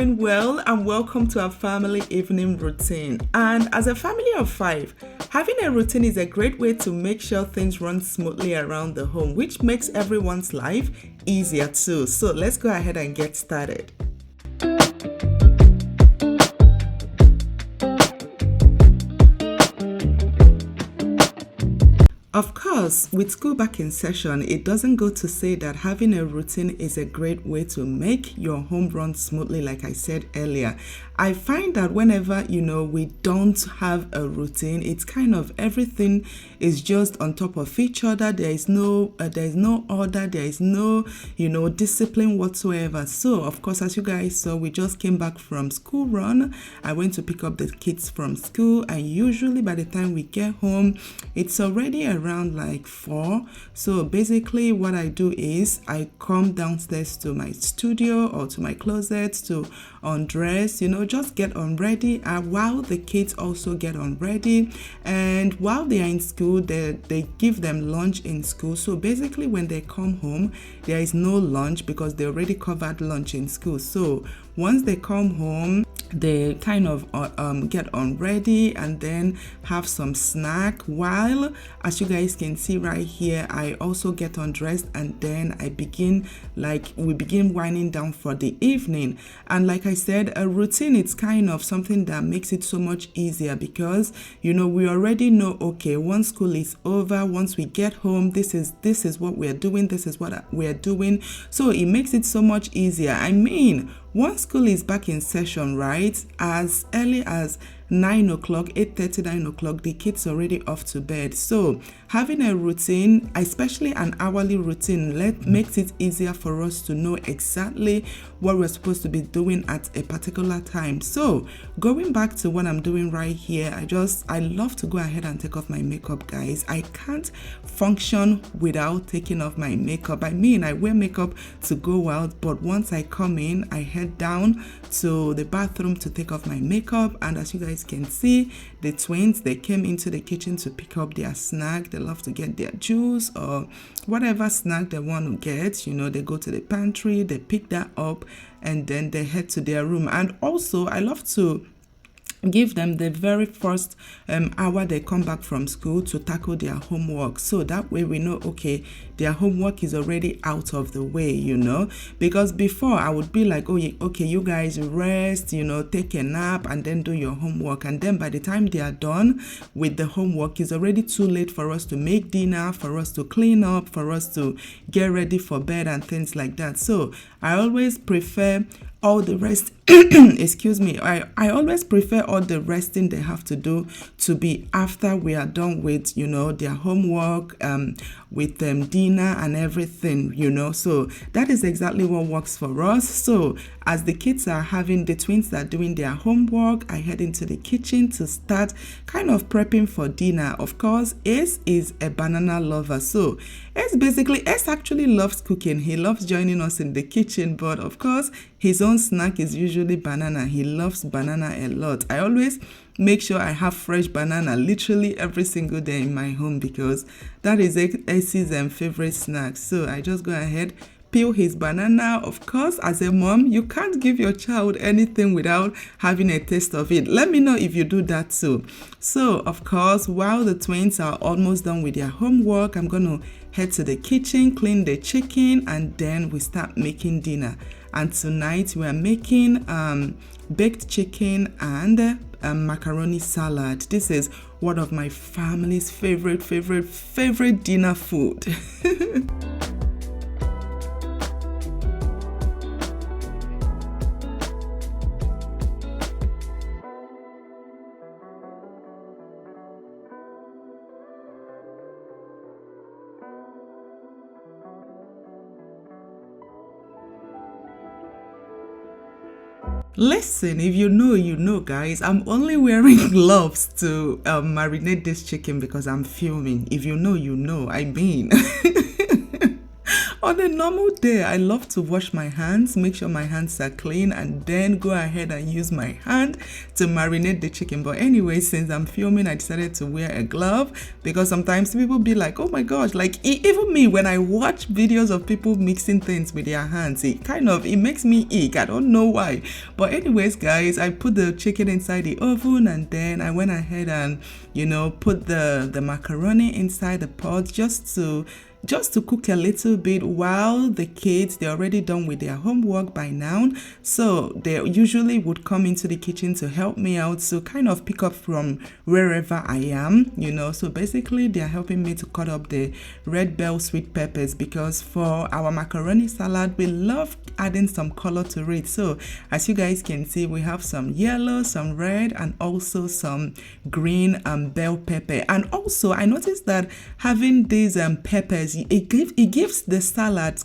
doing well, and welcome to our family evening routine. And as a family of 5, having a routine is a great way to make sure things run smoothly around the home, which makes everyone's life easier too. So let's go ahead and get started. Of course, with school back in session, it doesn't go to say that having a routine is a great way to make your home run smoothly, like I said earlier. I find that whenever, we don't have a routine, it's kind of everything is just on top of each other. There is no order, there is no, discipline whatsoever. So, of course, as you guys saw, we just came back from school run. I went to pick up the kids from school, and usually by the time we get home, it's already around like 4. So basically what I do is I come downstairs to my studio or to my closet to undress, just get unready, and while the kids also get unready, and while they are in school, they give them lunch in school. So basically when they come home, there is no lunch because they already covered lunch in school. So once they come home, they kind of get unready and then have some snack, while as you guys can see right here, I also get undressed, and then we begin winding down for the evening. And like I said, a routine, it's kind of something that makes it so much easier because we already know, okay, once school is over, once we get home, this is what we're doing, this is what we're doing. So it makes it so much easier. I mean, once school is back in session, right, as early as 9 o'clock, 8:30, 9 o'clock, the kids are already off to bed. So having a routine, especially an hourly routine, makes it easier for us to know exactly what we're supposed to be doing at a particular time. So going back to what I'm doing right here, I love to go ahead and take off my makeup, guys. I can't function without taking off my makeup. I mean, I wear makeup to go out, but once I come in, I head down to the bathroom to take off my makeup. And as you guys can see, the twins, they came into the kitchen to pick up their snack. They love to get their juice or whatever snack they want to get. They go to the pantry, they pick that up, and then they head to their room. And also, I love to give them the very first hour they come back from school to tackle their homework, so that way we know, okay, their homework is already out of the way, because before I would be like, oh, okay, you guys rest, take a nap and then do your homework, and then by the time they are done with the homework, it's already too late for us to make dinner, for us to clean up, for us to get ready for bed and things like that. So I always prefer all the rest excuse me, I always prefer all the resting they have to do to be after we are done with their homework, with dinner and everything, so that is exactly what works for us. So as the kids are the twins are doing their homework, I head into the kitchen to start kind of prepping for dinner. Of course, Ace is a banana lover, so Ace actually loves cooking. He loves joining us in the kitchen, but of course his own snack is usually banana. He loves banana a lot. I always make sure I have fresh banana literally every single day in my home because that is Ace's favorite snack. So I just go ahead, peel his banana. Of course, as a mom, you can't give your child anything without having a taste of it. Let me know if you do that too. So, of course, while the twins are almost done with their homework, I'm going to head to the kitchen, clean the chicken, and then we start making dinner. And tonight we are making baked chicken and macaroni salad. This is one of my family's favorite dinner food. Listen, if you know, guys, I'm only wearing gloves to marinate this chicken because I'm filming. If you know, I mean. On a normal day, I love to wash my hands, make sure my hands are clean, and then go ahead and use my hand to marinate the chicken. But anyway, since I'm filming, I decided to wear a glove, because sometimes people be like, oh my gosh, like even me, when I watch videos of people mixing things with their hands, it makes me ick. I don't know why. But anyways, guys, I put the chicken inside the oven, and then I went ahead and put the macaroni inside the pot just to cook a little bit while the kids, they're already done with their homework by now. So they usually would come into the kitchen to help me out, to kind of pick up from wherever I am, So basically, they're helping me to cut up the red bell sweet peppers, because for our macaroni salad, we love adding some color to it. So as you guys can see, we have some yellow, some red, and also some green bell pepper. And also, I noticed that having these peppers, it gives the salad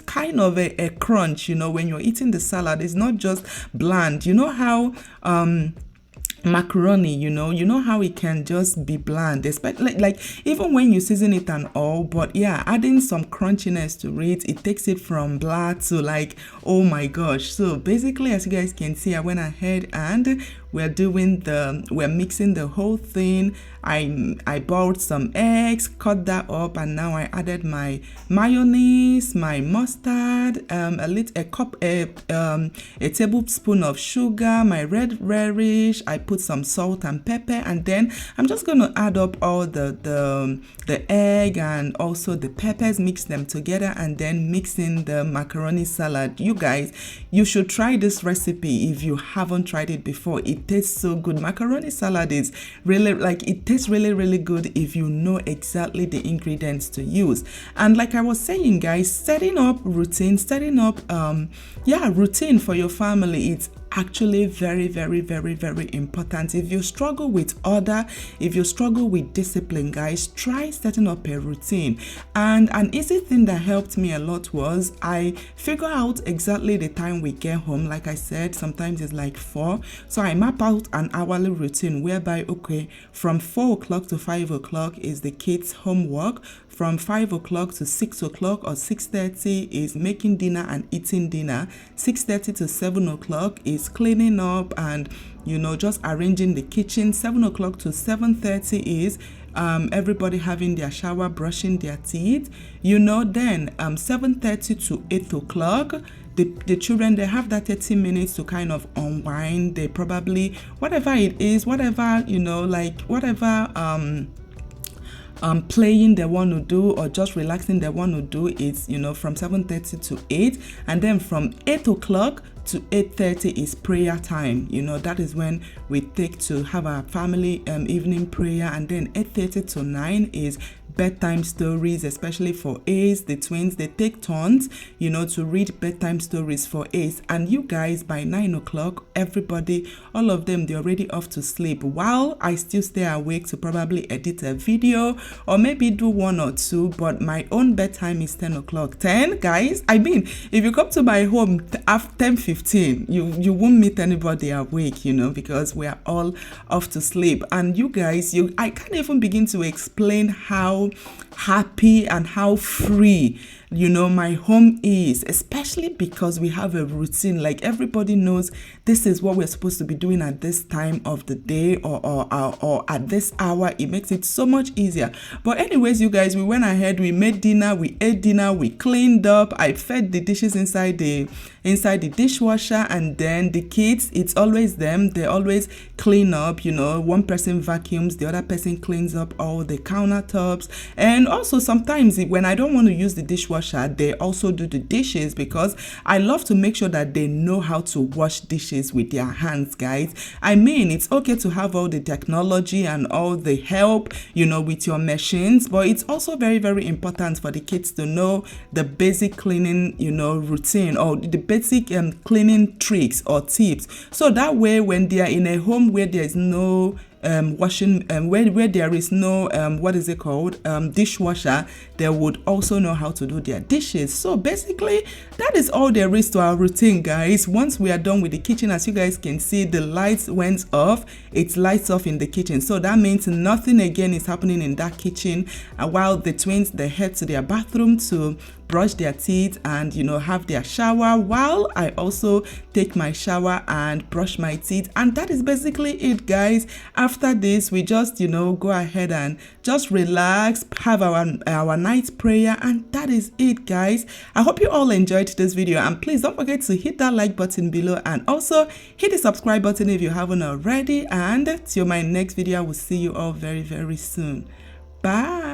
kind of a crunch, when you're eating the salad. It's not just bland. You know how macaroni, you know how it can just be bland, especially like even when you season it and all. But yeah, adding some crunchiness to it takes it from bland to like, oh my gosh. So basically, as you guys can see, I went ahead and we're mixing the whole thing. I boiled some eggs, cut that up, and now I added my mayonnaise, my mustard, a tablespoon of sugar, my red relish. I put some salt and pepper, and then I'm just gonna add up all the egg and also the peppers, mix them together, and then mix in the macaroni salad. You guys, you should try this recipe if you haven't tried it before. It tastes so good. Macaroni salad is really it tastes really good if you know exactly the ingredients to use. And like I was saying, guys, setting up routine for your family, it's actually very important. If you struggle with order, if you struggle with discipline, guys, try setting up a routine. And an easy thing that helped me a lot was I figure out exactly the time we get home. Like I said, sometimes it's like 4, so I map out an hourly routine whereby, okay, from 4 o'clock to 5 o'clock is the kids' homework. From 5 o'clock to 6 o'clock or 6:30 is making dinner and eating dinner. 6:30 to 7 o'clock is cleaning up and, just arranging the kitchen. 7 o'clock to 7:30 is everybody having their shower, brushing their teeth. Then 7:30 to 8 o'clock, the children, they have that 30 minutes to kind of unwind. They probably, whatever it is, whatever playing they want to do or just relaxing they want to do, is from 7:30 to 8, and then from 8 o'clock to 8:30 is prayer time. That is when we take to have our family evening prayer, and then 8:30 to 9 is bedtime stories, especially for Ace, the twins. They take turns, to read bedtime stories for Ace. And you guys, by 9 o'clock, everybody, all of them, they're already off to sleep, while I still stay awake to probably edit a video or maybe do 1 or 2. But my own bedtime is 10 o'clock. 10, guys, I mean, if you come to my home after 10:15, you won't meet anybody awake, because we are all off to sleep. And you guys, I can't even begin to explain how happy and how free my home is, especially because we have a routine. Like, everybody knows this is what we're supposed to be doing at this time of the day or at this hour. It makes it so much easier. But anyways, you guys, we went ahead, we made dinner, we ate dinner, we cleaned up. I fed the dishes inside the dishwasher, and then the kids, it's always them, they always clean up. One person vacuums, the other person cleans up all the countertops. And also sometimes when I don't want to use the dishwasher, they also do the dishes, because I love to make sure that they know how to wash dishes with their hands, guys. I mean, it's okay to have all the technology and all the help, with your machines, but it's also very important for the kids to know the basic cleaning, routine, or the basic cleaning tricks or tips. So that way, when they are in a home where there is no washing, where there is no dishwasher, they would also know how to do their dishes. So basically, that is all there is to our routine, guys. Once we are done with the kitchen, as you guys can see, the lights went off. It's lights off in the kitchen, so that means nothing again is happening in that kitchen. And while the twins, they head to their bathroom to brush their teeth and, you know, have their shower, while I also take my shower and brush my teeth. And that is basically it, guys. After this, we just, you know, go ahead and just relax, have our night prayer, and that is it, guys. I hope you all enjoyed this video, and please don't forget to hit that like button below and also hit the subscribe button if you haven't already. And till my next video, I will see you all very, very soon. Bye.